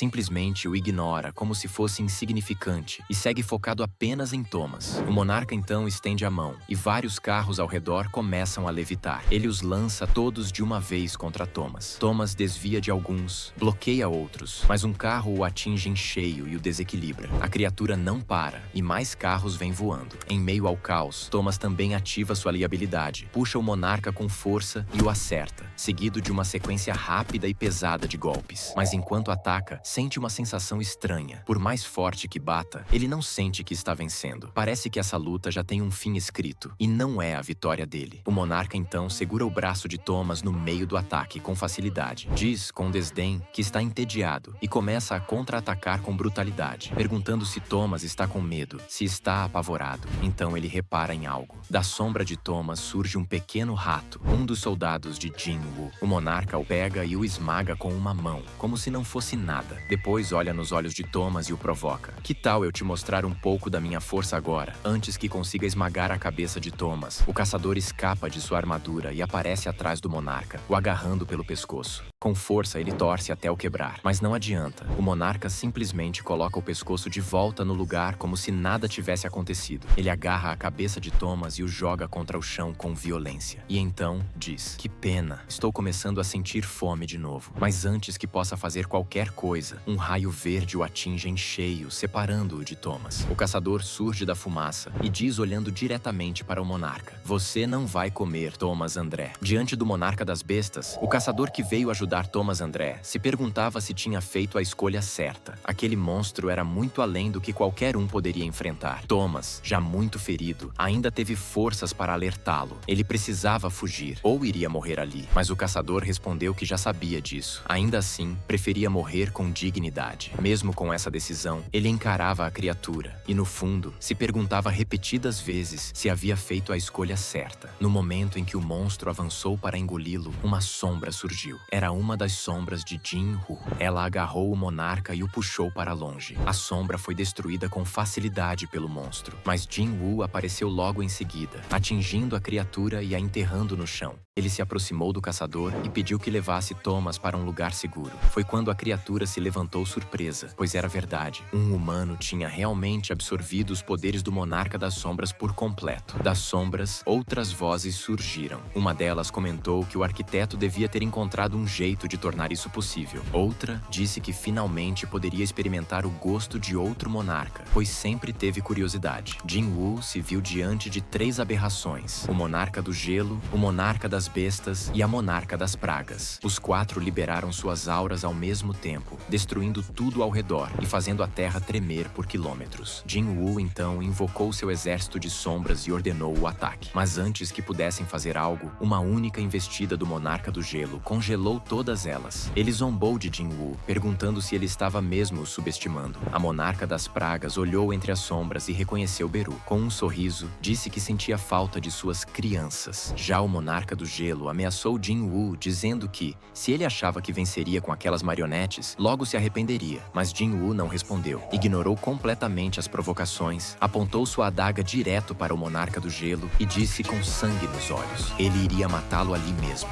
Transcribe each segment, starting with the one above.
simplesmente o ignora como se fosse insignificante e segue focado apenas em Thomas. O monarca então estende a mão e vários carros ao redor começam a levitar. Ele os lança todos de uma vez contra Thomas. Thomas desvia de alguns, bloqueia outros, mas um carro o atinge em cheio e o desequilibra. A criatura não para e mais carros vêm voando. Em meio ao caos, Thomas também ativa sua habilidade, puxa o monarca com força e o acerta, seguido de uma sequência rápida e pesada de golpes. Mas enquanto ataca, sente uma sensação estranha. Por mais forte que bata, ele não sente que está vencendo. Parece que essa luta já tem um fim escrito, e não é a vitória dele. O monarca então segura o braço de Thomas no meio do ataque com facilidade. Diz, com desdém, que está entediado e começa a contra-atacar com brutalidade, perguntando se Thomas está com medo, se está apavorado. Então ele repara em algo. Da sombra de Thomas surge um pequeno rato, um dos soldados de Jin Woo. O monarca o pega e o esmaga com uma mão, como se não fosse nada. Depois olha nos olhos de Thomas e o provoca. Que tal eu te mostrar um pouco da minha força agora, antes que consiga esmagar a cabeça de Thomas? O caçador escapa de sua armadura e aparece atrás do monarca, o agarrando pelo pescoço. Com força, ele torce até o quebrar, mas não adianta. O monarca simplesmente coloca o pescoço de volta no lugar como se nada tivesse acontecido. Ele agarra a cabeça de Thomas e o joga contra o chão com violência. E então diz: que pena, estou começando a sentir fome de novo. Mas antes que possa fazer qualquer coisa, um raio verde o atinge em cheio, separando-o de Thomas. O caçador surge da fumaça e diz, olhando diretamente para o monarca: você não vai comer Thomas André. Diante do monarca das bestas, o caçador que veio ajudar Thomas André se perguntava se tinha feito a escolha certa. Aquele monstro era muito além do que qualquer um poderia enfrentar. Thomas, já muito ferido, ainda teve forças para alertá-lo. Ele precisava fugir, ou iria morrer ali. Mas o caçador respondeu que já sabia disso. Ainda assim, preferia morrer com dignidade. Mesmo com essa decisão, ele encarava a criatura e, no fundo, se perguntava repetidas vezes se havia feito a escolha certa. No momento em que o monstro avançou para engoli-lo, uma sombra surgiu. Era uma das sombras de Jin Woo. Ela agarrou o monarca e o puxou para longe. A sombra foi destruída com facilidade pelo monstro, mas Jin Woo apareceu logo em seguida, atingindo a criatura e a enterrando no chão. Ele se aproximou do caçador e pediu que levasse Thomas para um lugar seguro. Foi quando a criatura se levantou surpresa, pois era verdade. Um humano tinha realmente absorvido os poderes do monarca das sombras por completo. Das sombras, outras vozes surgiram. Uma delas comentou que o arquiteto devia ter encontrado um jeito de tornar isso possível. Outra disse que finalmente poderia experimentar o gosto de outro monarca, pois sempre teve curiosidade. Jin Woo se viu diante de 3 aberrações: o monarca do gelo, o monarca das bestas e a monarca das pragas. Os 4 liberaram suas auras ao mesmo tempo, destruindo tudo ao redor e fazendo a terra tremer por quilômetros. Jin Woo então invocou seu exército de sombras e ordenou o ataque. Mas antes que pudessem fazer algo, uma única investida do monarca do gelo congelou todas elas. Ele zombou de Jin Woo, perguntando se ele estava mesmo o subestimando. A monarca das pragas olhou entre as sombras e reconheceu Beru. Com um sorriso, disse que sentia falta de suas crianças. Já o monarca do gelo ameaçou Jin Woo, dizendo que, se ele achava que venceria com aquelas marionetes, logo se arrependeria. Mas Jin Woo não respondeu. Ignorou completamente as provocações, apontou sua adaga direto para o monarca do gelo e disse com sangue nos olhos: ele iria matá-lo ali mesmo.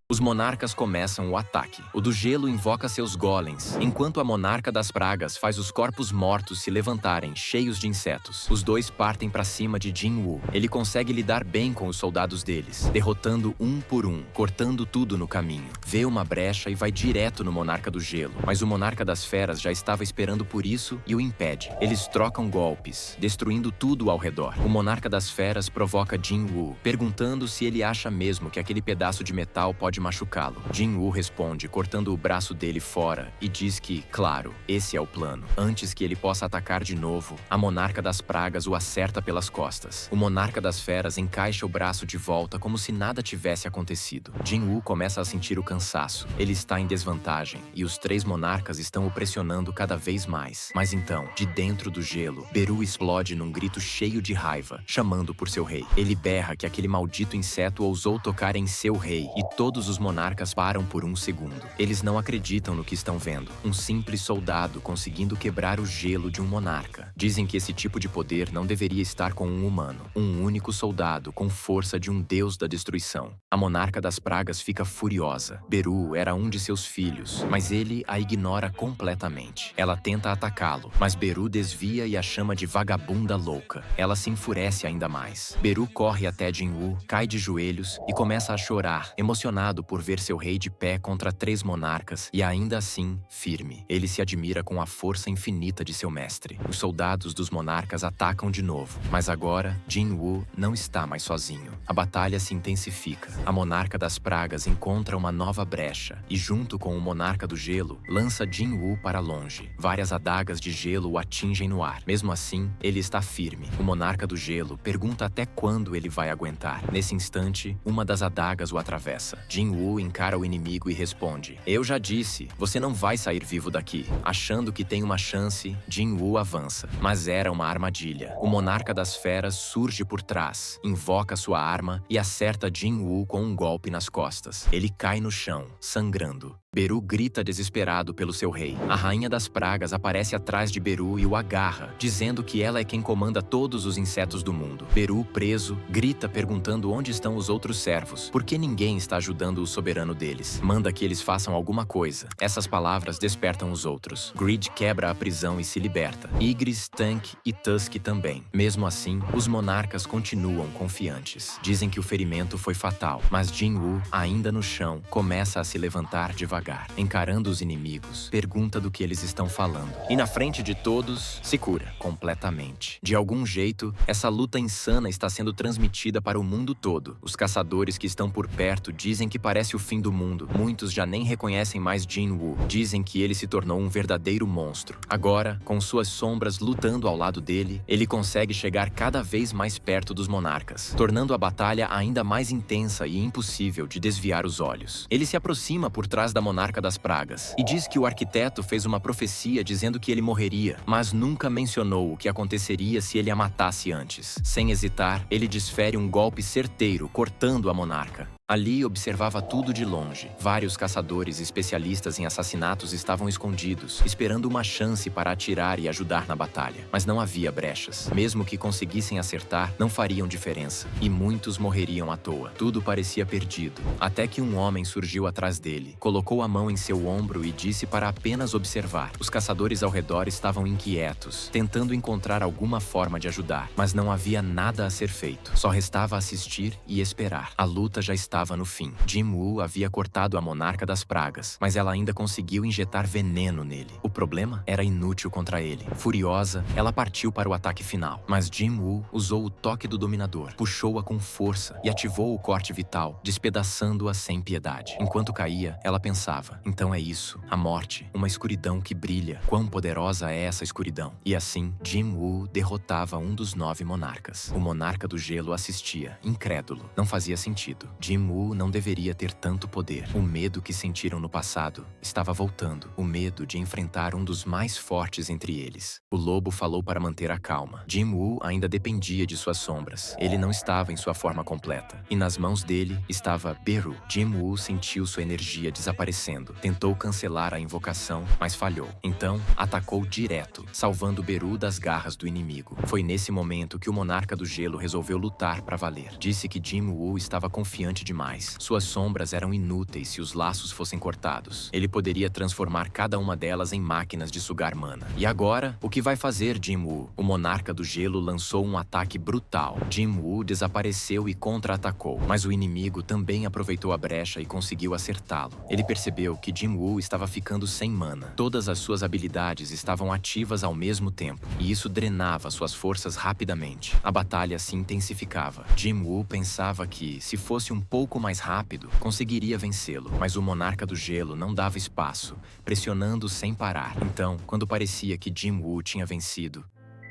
Os monarcas começam o ataque. O do gelo invoca seus golems, enquanto a monarca das pragas faz os corpos mortos se levantarem, cheios de insetos. Os dois partem para cima de Jin Woo. Ele consegue lidar bem com os soldados deles, derrotando um por um, cortando tudo no caminho. Vê uma brecha e vai direto no monarca do gelo, mas o monarca das feras já estava esperando por isso e o impede. Eles trocam golpes, destruindo tudo ao redor. O monarca das feras provoca Jin Woo, perguntando se ele acha mesmo que aquele pedaço de metal pode machucá-lo. Jin Woo responde, cortando o braço dele fora, e diz que, claro, esse é o plano. Antes que ele possa atacar de novo, a monarca das pragas o acerta pelas costas. O monarca das feras encaixa o braço de volta como se nada tivesse acontecido. Jin Woo começa a sentir o cansaço. Ele está em desvantagem, e os 3 monarcas estão o pressionando cada vez mais. Mas então, de dentro do gelo, Beru explode num grito cheio de raiva, chamando por seu rei. Ele berra que aquele maldito inseto ousou tocar em seu rei, e todos os os monarcas param por um segundo. Eles não acreditam no que estão vendo. Um simples soldado conseguindo quebrar o gelo de um monarca. Dizem que esse tipo de poder não deveria estar com um humano. Um único soldado com força de um deus da destruição. A monarca das pragas fica furiosa. Beru era um de seus filhos, mas ele a ignora completamente. Ela tenta atacá-lo, mas Beru desvia e a chama de vagabunda louca. Ela se enfurece ainda mais. Beru corre até Jinwoo, cai de joelhos e começa a chorar, emocionado por ver seu rei de pé contra 3 monarcas e ainda assim firme. Ele se admira com a força infinita de seu mestre. Os soldados dos monarcas atacam de novo, mas agora Jinwoo não está mais sozinho. A batalha se intensifica. A monarca das pragas encontra uma nova brecha e, junto com o monarca do gelo, lança Jinwoo para longe. Várias adagas de gelo o atingem no ar. Mesmo assim, ele está firme. O monarca do gelo pergunta até quando ele vai aguentar. Nesse instante, uma das adagas o atravessa. Jinwoo encara o inimigo e responde: "Eu já disse, você não vai sair vivo daqui." Achando que tem uma chance, Jinwoo avança. Mas era uma armadilha. O monarca das feras surge por trás, invoca sua arma e acerta Jinwoo com um golpe nas costas. Ele cai no chão, sangrando. Beru grita desesperado pelo seu rei. A rainha das pragas aparece atrás de Beru e o agarra, dizendo que ela é quem comanda todos os insetos do mundo. Beru, preso, grita perguntando onde estão os outros servos, por que ninguém está ajudando o soberano deles. Manda que eles façam alguma coisa. Essas palavras despertam os outros. Greed quebra a prisão e se liberta. Igris, Tank e Tusk também. Mesmo assim, os monarcas continuam confiantes. Dizem que o ferimento foi fatal, mas Jinwoo, ainda no chão, começa a se levantar devagar. Encarando os inimigos, pergunta do que eles estão falando. E na frente de todos, se cura completamente. De algum jeito, essa luta insana está sendo transmitida para o mundo todo. Os caçadores que estão por perto dizem que parece o fim do mundo. Muitos já nem reconhecem mais Jinwoo. Dizem que ele se tornou um verdadeiro monstro. Agora, com suas sombras lutando ao lado dele, ele consegue chegar cada vez mais perto dos monarcas, tornando a batalha ainda mais intensa e impossível de desviar os olhos. Ele se aproxima por trás da monarca das pragas e diz que o arquiteto fez uma profecia dizendo que ele morreria, mas nunca mencionou o que aconteceria se ele a matasse antes. Sem hesitar, ele desfere um golpe certeiro, cortando a monarca. Ali observava tudo de longe. Vários caçadores especialistas em assassinatos estavam escondidos, esperando uma chance para atirar e ajudar na batalha. Mas não havia brechas. Mesmo que conseguissem acertar, não fariam diferença. E muitos morreriam à toa. Tudo parecia perdido. Até que um homem surgiu atrás dele, colocou a mão em seu ombro e disse para apenas observar. Os caçadores ao redor estavam inquietos, tentando encontrar alguma forma de ajudar. Mas não havia nada a ser feito. Só restava assistir e esperar. A luta já estava no fim. Jinwoo havia cortado a monarca das pragas, mas ela ainda conseguiu injetar veneno nele. O problema era inútil contra ele. Furiosa, ela partiu para o ataque final, mas Jinwoo usou o toque do dominador, puxou-a com força e ativou o corte vital, despedaçando-a sem piedade. Enquanto caía, ela pensava: então é isso, a morte, uma escuridão que brilha. Quão poderosa é essa escuridão? E assim, Jinwoo derrotava um dos 9 monarcas. O monarca do gelo assistia, incrédulo. Não fazia sentido. Jinwoo não deveria ter tanto poder. O medo que sentiram no passado estava voltando. O medo de enfrentar um dos mais fortes entre eles. O lobo falou para manter a calma. Jinwoo ainda dependia de suas sombras. Ele não estava em sua forma completa. E nas mãos dele estava Beru. Jinwoo sentiu sua energia desaparecendo. Tentou cancelar a invocação, mas falhou. Então, atacou direto, salvando Beru das garras do inimigo. Foi nesse momento que o monarca do gelo resolveu lutar para valer. Disse que Jinwoo estava confiante demais. Suas sombras eram inúteis se os laços fossem cortados. Ele poderia transformar cada uma delas em máquinas de sugar mana. E agora, o que vai fazer Jinwoo? O monarca do gelo lançou um ataque brutal. Jinwoo desapareceu e contra-atacou, mas o inimigo também aproveitou a brecha e conseguiu acertá-lo. Ele percebeu que Jinwoo estava ficando sem mana. Todas as suas habilidades estavam ativas ao mesmo tempo, e isso drenava suas forças rapidamente. A batalha se intensificava. Jinwoo pensava que, se fosse um pouco mais rápido, conseguiria vencê-lo, mas o monarca do gelo não dava espaço, pressionando sem parar. Então, quando parecia que Jinwoo tinha vencido,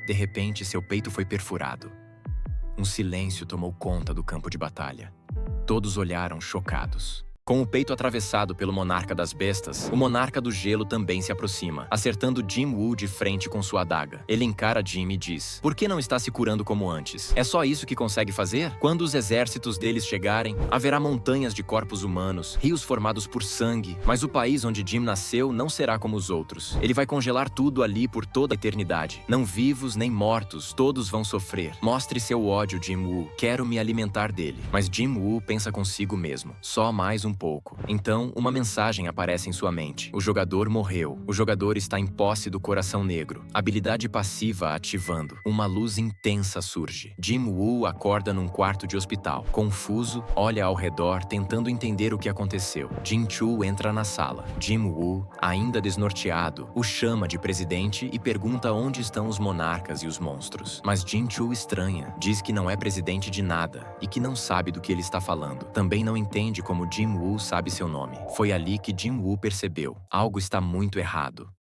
de repente seu peito foi perfurado. Um silêncio tomou conta do campo de batalha. Todos olharam chocados. Com o peito atravessado pelo monarca das bestas, o monarca do gelo também se aproxima, acertando Jim Woo de frente com sua adaga. Ele encara Jim e diz: "Por que não está se curando como antes? É só isso que consegue fazer? Quando os exércitos deles chegarem, haverá montanhas de corpos humanos, rios formados por sangue, mas o país onde Jim nasceu não será como os outros. Ele vai congelar tudo ali por toda a eternidade. Não vivos nem mortos, todos vão sofrer. Mostre seu ódio, Jim Woo. Quero me alimentar dele." Mas Jim Woo pensa consigo mesmo. Só mais um pouco. Então, uma mensagem aparece em sua mente. O jogador morreu. O jogador está em posse do coração negro. Habilidade passiva ativando. Uma luz intensa surge. Jim Woo acorda num quarto de hospital. Confuso, olha ao redor tentando entender o que aconteceu. Jin Choo entra na sala. Jim Woo, ainda desnorteado, o chama de presidente e pergunta onde estão os monarcas e os monstros. Mas Jin Choo estranha. Diz que não é presidente de nada e que não sabe do que ele está falando. Também não entende como Jim Woo sabe seu nome. Foi ali que Jim Woo percebeu: algo está muito errado.